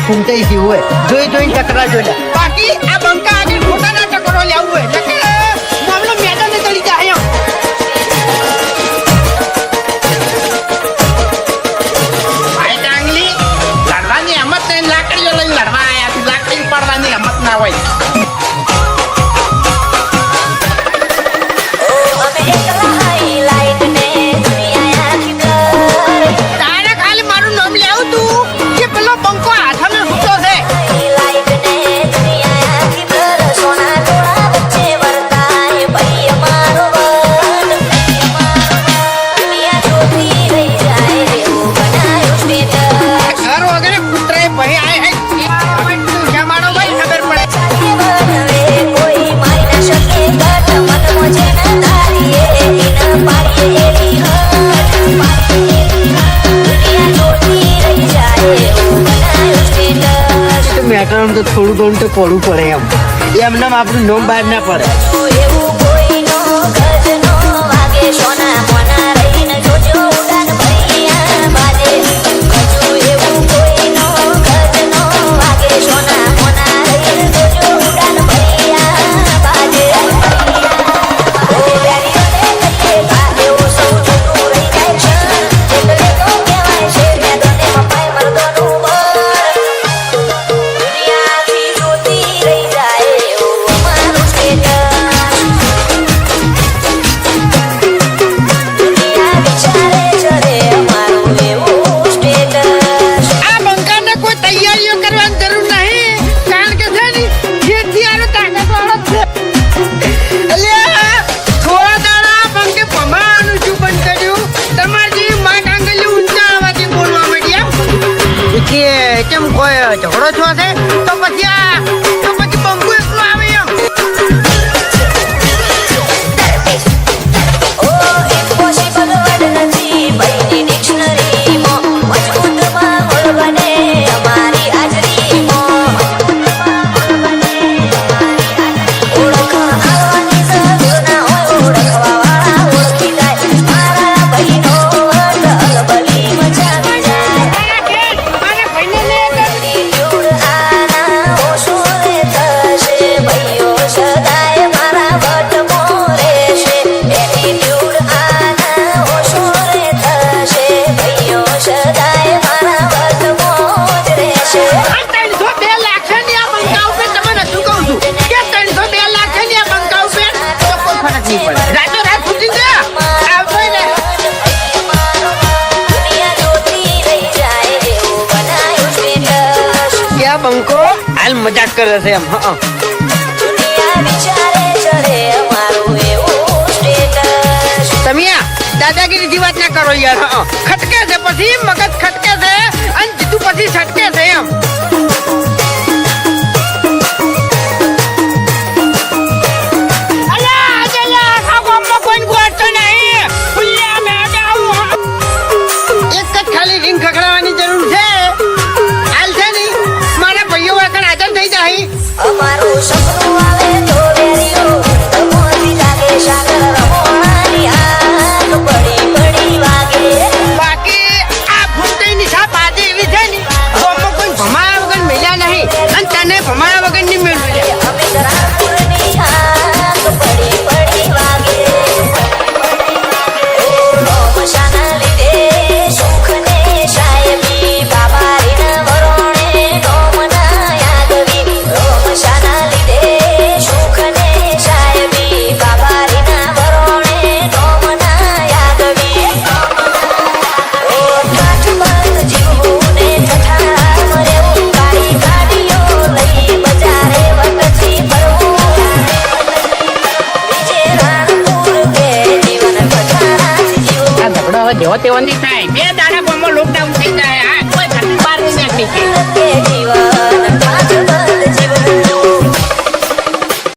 ફૂમતાઈ જેવું હોય જોઈ જોઈને ટકરા જોઈ બાકી આ બંકા આગળ ખોટાના ટકરો લેવું હોય મામલો મેદાને ચડી જાય ભાઈ ડાંગલી લડવાની હિંમત નહીં લાકડીઓ લઈને લડવા આવ્યા લાકડી પડવાની હિંમત ના હોય મેટરનું તો થોડું ઘણું તો પડવું પડે એમને આપણું નોમ બહાર ના પડે કેમ કોઈ ઝઘડો છો છે તો પછી બંકુ એકલો આવે એમ બંકો હાલ મજાક કરે છે એમ તમે દાદાગીરી વાત ના કરો યાર ખટકે છે પછી મગજ ખટકે છે અને જીતું પછી છટકે છે એમ એક જ ખાલી રીંગ ખખડાવવાની જરૂર છે અમારું સપનું આવે તો વેરીઓ તમોથી લાગે સાગર રમોણાની આગ પડી પડી વાગે બાકી આ ફૂટઈ ની છાપ આજે એવી છે ને કોઈ ભમાયા વગર મળ્યા નહીં અને તને ભમાયા વગર નહીં મેળવ્યું અમે રામપુરની આગ પડી પડી વાગે મશાના લીધે સુખ ને સાહેબી બાબારીના વરોણે નોમના યાદવી મશાના લીધે સુખ ને સાહેબી બાબારીના વરોણે નોમના યાદવી કાઠ બંધ જીવવું ને કથા મરેવું ગાડી ગાડીઓ લઈ બજારે વખતથી ફરવું બીજે રાણપુર કે જીવન કથાથી જીવવું આ ઝઘડો હવે જેવો તેવો નહીં થાય બે દાડા ગામમાં લોકડાઉન થઈ જાય કોઈ ઘરની બહાર નહીં નીકળી કે જીવન